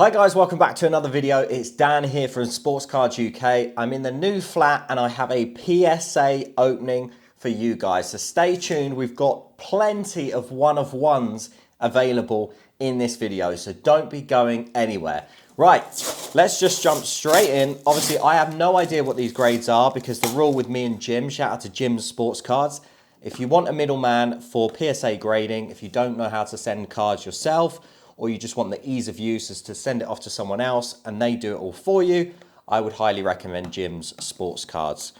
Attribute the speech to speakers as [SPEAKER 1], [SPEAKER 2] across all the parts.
[SPEAKER 1] Hi guys, welcome back to another video. It's Dan here from SportsCardsUK. I'm in the new flat and I have a PSA opening for you guys. So stay tuned. We've got plenty of one-of-ones available in this video. So don't be going anywhere. Right, let's just jump straight in. Obviously, I have no idea what these grades are because the rule with me and Jim, shout out to Jim's Sports Cards, if you want a middleman for PSA grading, if you don't know how to send cards yourself, or you just want the ease of use as to send it off to someone else and they do it all for you, I would highly recommend Jim's Sports Cards.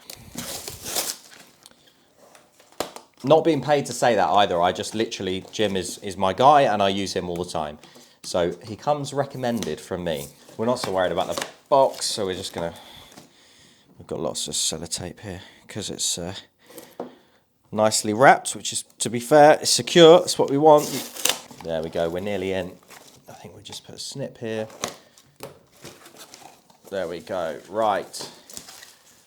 [SPEAKER 1] Not being paid to say that either, I just literally, Jim is my guy and I use him all the time. So he comes recommended from me. We're not so worried about the box, so we're just gonna, we've got lots of sellotape here because it's nicely wrapped, which is, to be fair, it's secure, that's what we want. There we go, we're nearly in. I think we just put a snip here. There we go, right.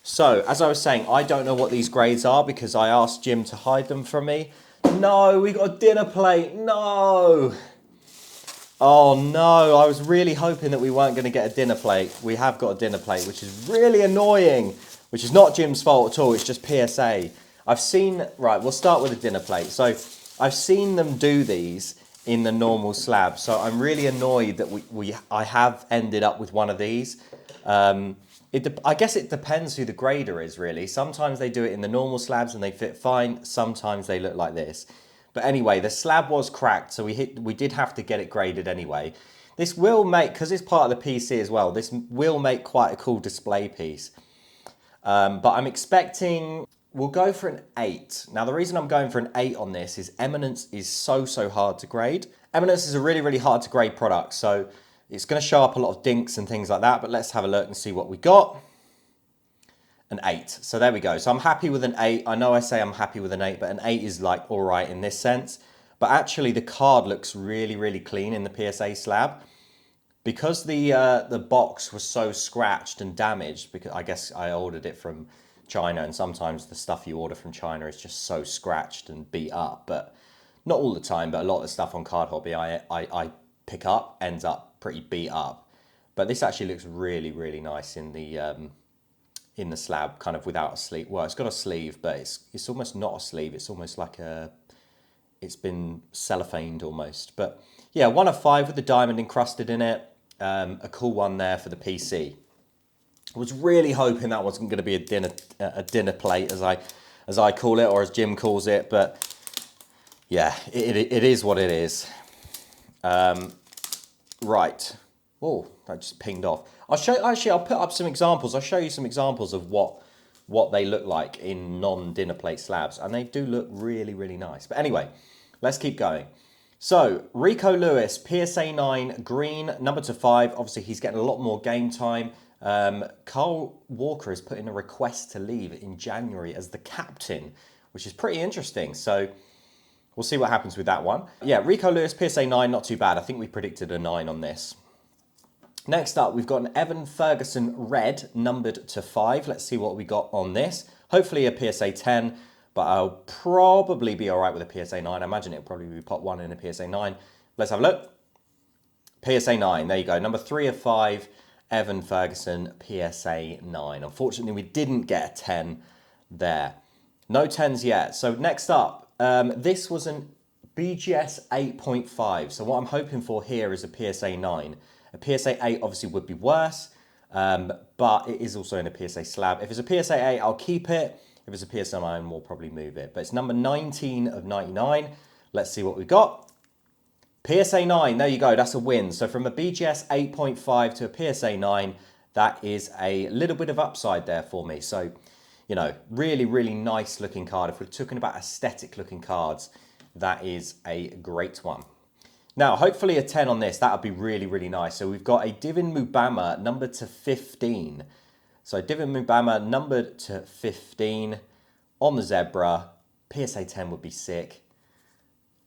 [SPEAKER 1] So, as I was saying, I don't know what these grades are because I asked Jim to hide them from me. No, we got a dinner plate, no. Oh no, I was really hoping that we weren't gonna get a dinner plate. We have got a dinner plate, which is really annoying, which is not Jim's fault at all, it's just PSA. I've seen, right, we'll start with a dinner plate. So, I've seen them do these in the normal slab. So I'm really annoyed that I have ended up with one of these. I guess it depends who the grader is really. Sometimes they do it in the normal slabs and they fit fine. Sometimes they look like this. But anyway, the slab was cracked, so we did have to get it graded anyway. This will make, because it's part of the PC as well, this will make quite a cool display piece. But I'm expecting, we'll go for an 8. Now, the reason I'm going for an 8 on this is Eminence is so hard to grade. Eminence is a really hard to grade product, so it's going to show up a lot of dinks and things like that, but let's have a look and see what we got. An 8. So there we go. So I'm happy with an 8. I know I say I'm happy with an 8, but an 8 is like all right in this sense. But actually, the card looks really clean in the PSA slab. Because the box was so scratched and damaged, because I guess I ordered it from China, and sometimes the stuff you order from China is just so scratched and beat up, but not all the time, but a lot of the stuff on Card Hobby I pick up ends up pretty beat up. But this actually looks really nice in the slab, kind of without a sleeve. Well, it's got a sleeve, but it's almost not a sleeve. It's almost like it's been cellophaned almost. But yeah, 1 of 5 with the diamond encrusted in it. A cool one there for the PC. I was really hoping that wasn't going to be a dinner plate, as I call it, or as Jim calls it. But yeah, it is what it is. Right. Oh, that just pinged off. I'll put up some examples. I'll show you some examples of what they look like in non-dinner plate slabs, and they do look really nice. But anyway, let's keep going. So, Rico Lewis, PSA 9, green, number to 5. Obviously, he's getting a lot more game time. Carl Walker has put in a request to leave in January as the captain, which is pretty interesting. So, we'll see what happens with that one. Yeah, Rico Lewis, PSA 9, not too bad. I think we predicted a 9 on this. Next up, we've got an Evan Ferguson red, numbered to 5. Let's see what we got on this. Hopefully a PSA 10. But I'll probably be all right with a PSA 9. I imagine it'll probably be pot 1 in a PSA 9. Let's have a look. PSA 9, there you go. Number 3 of 5, Evan Ferguson, PSA 9. Unfortunately, we didn't get a 10 there. No 10s yet. So next up, this was an BGS 8.5. So what I'm hoping for here is a PSA 9. A PSA 8 obviously would be worse, but it is also in a PSA slab. If it's a PSA 8, I'll keep it. If it's a PSA 9, we'll probably move it. But it's number 19 of 99. Let's see what we've got. PSA 9, there you go, that's a win. So from a BGS 8.5 to a PSA 9, that is a little bit of upside there for me. So, you know, really nice looking card. If we're talking about aesthetic looking cards, that is a great one. Now, hopefully a 10 on this, that would be really nice. So we've got a Divin Mubama, numbered to 15. So Divin Mubama numbered to 15 on the zebra. PSA 10 would be sick.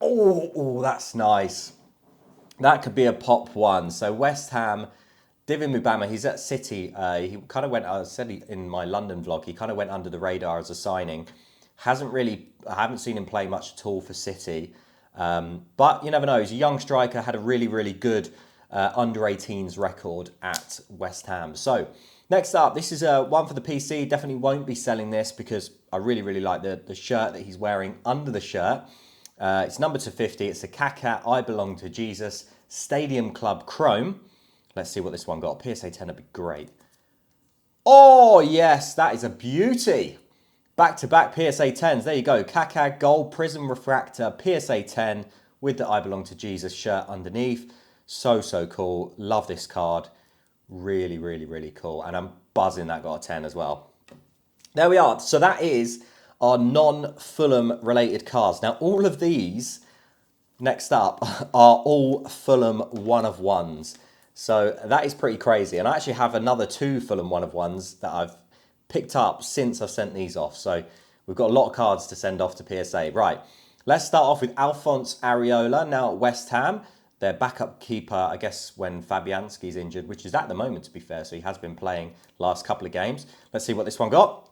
[SPEAKER 1] Oh, that's nice. That could be a pop 1. So West Ham, Divin Mubama, he's at City. He kind of went, I said in my London vlog, he kind of went under the radar as a signing. I haven't seen him play much at all for City. But you never know, he's a young striker, had a really good under 18s record at West Ham. So next up, this is one for the PC. Definitely won't be selling this because I really, really like the shirt that he's wearing under the shirt. It's number 250. It's a Kaká I Belong to Jesus Stadium Club Chrome. Let's see what this one got. PSA 10 would be great. Oh, yes, that is a beauty. Back-to-back PSA 10s. There you go. Kaká Gold Prism Refractor PSA 10 with the I Belong to Jesus shirt underneath. So, so cool. Love this card. Really, really, really cool. And I'm buzzing that got a 10 as well. There we are. So that is our non-Fulham related cards. Now, all of these, next up, are all Fulham 1-of-1s. So that is pretty crazy. And I actually have another 2 Fulham 1-of-1s that I've picked up since I've sent these off. So we've got a lot of cards to send off to PSA. Right, let's start off with Alphonse Areola, now at West Ham. Their backup keeper, I guess, when Fabianski's injured, which is at the moment, to be fair. So he has been playing last couple of games. Let's see what this one got.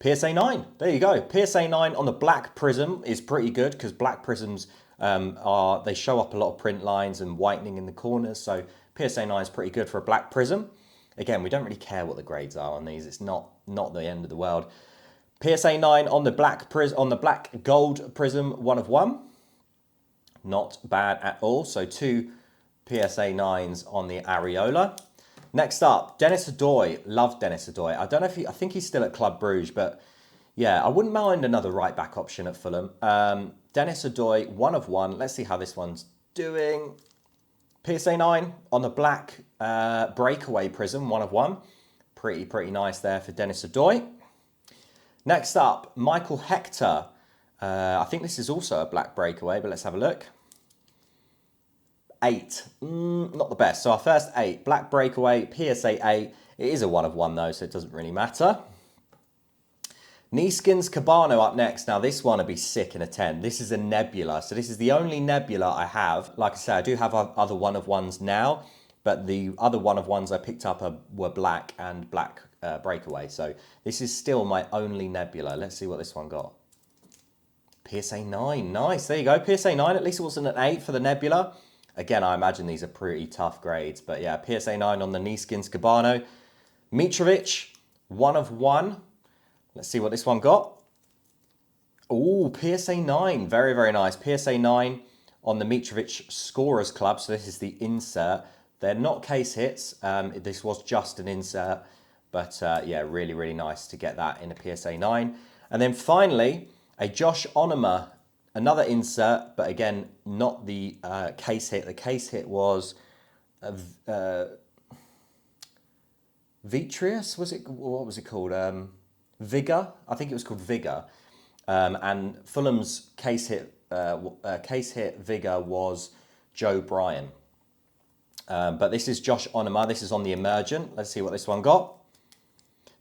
[SPEAKER 1] PSA 9. There you go. PSA 9 on the black prism is pretty good because black prisms they show up a lot of print lines and whitening in the corners. So PSA 9 is pretty good for a black prism. Again, we don't really care what the grades are on these. It's not the end of the world. PSA 9 on the black gold prism 1-of-1. Not bad at all. So 2 PSA 9s on the Areola. Next up, Dennis Odoi. Love Dennis Odoi. I don't know if I think he's still at Club Brugge, but yeah, I wouldn't mind another right back option at Fulham. Dennis Odoi, 1-of-1. Let's see how this one's doing. PSA 9 on the black breakaway prism, 1-of-1. Pretty nice there for Dennis Odoi. Next up, Michael Hector. I think this is also a black breakaway, but let's have a look. 8. Not the best. So our first 8. Black breakaway, PSA 8. It is a 1-of-1 though, so it doesn't really matter. Neeskins Cabano up next. Now this one would be sick in a 10. This is a Nebula. So this is the only Nebula I have. Like I said, I do have other 1-of-1s now, but the other 1-of-1s I picked up were black and black breakaway. So this is still my only Nebula. Let's see what this one got. PSA 9. Nice. There you go. PSA 9. At least it wasn't an 8 for the Nebula. Again, I imagine these are pretty tough grades. But yeah, PSA 9 on the Neeskins Cabano. Mitrovic, 1-of-1. Let's see what this one got. Oh, PSA 9. Very, very nice. PSA 9 on the Mitrovic Scorers Club. So this is the insert. They're not case hits. This was just an insert. But yeah, really, really nice to get that in a PSA 9. And then finally, a Josh Onoma, another insert, but again, not the case hit. The case hit was Vitreous, was it? What was it called? Vigor. I think it was called Vigor. And Fulham's case hit Vigor was Joe Bryan. But this is Josh Onoma. This is on the Emergent. Let's see what this one got.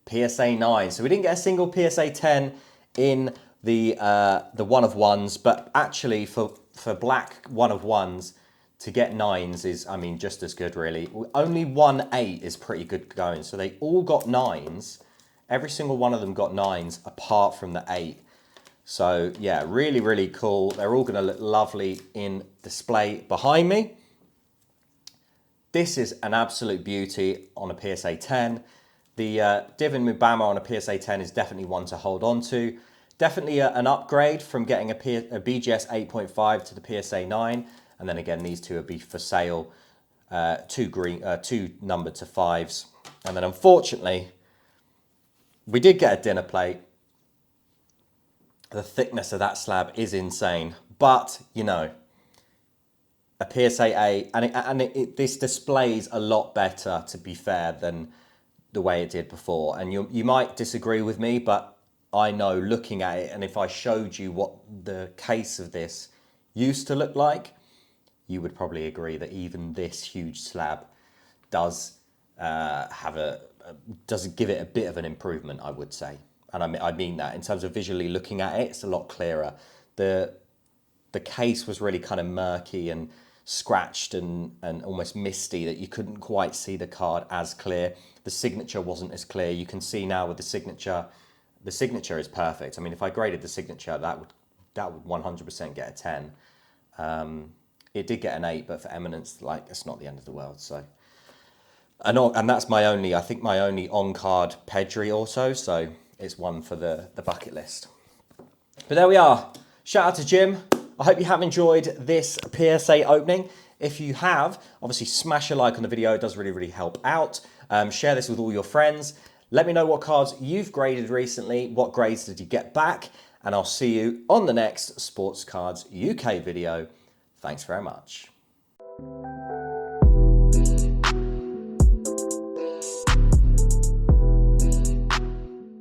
[SPEAKER 1] PSA 9. So we didn't get a single PSA 10 in the 1-of-1s, but actually for black 1-of-1s to get 9s is, I mean, just as good really. Only 1 8 is pretty good going. So they all got 9s. Every single one of them got 9s apart from the 8. So yeah, really, really cool. They're all going to look lovely in display behind me. This is an absolute beauty on a PSA 10. The Divin Mubama on a PSA 10 is definitely one to hold on to. Definitely an upgrade from getting a BGS 8.5 to the PSA 9. And then again, these two will be for sale. 2 numbered to 5s. And then unfortunately, we did get a dinner plate. The thickness of that slab is insane. But, you know, a PSA 8, and this displays a lot better, to be fair, than the way it did before. And you might disagree with me, but I know looking at it, and if I showed you what the case of this used to look like, you would probably agree that even this huge slab does give it a bit of an improvement, I would say. And I mean that in terms of visually looking at it, it's a lot clearer. The case was really kind of murky and scratched and almost misty, that you couldn't quite see the card as clear. The signature wasn't as clear. You can see now with the signature is perfect. I mean, if I graded the signature, that would 100% get a 10. It did get an 8, but for Eminence, like, it's not the end of the world. So, and that's my only, I think my only on-card Pedri also. So it's one for the bucket list. But there we are. Shout out to Jim. I hope you have enjoyed this PSA opening. If you have, obviously smash a like on the video. It does really, really help out. Share this with all your friends. Let me know what cards you've graded recently. What grades did you get back? And I'll see you on the next Sports Cards UK video. Thanks very much.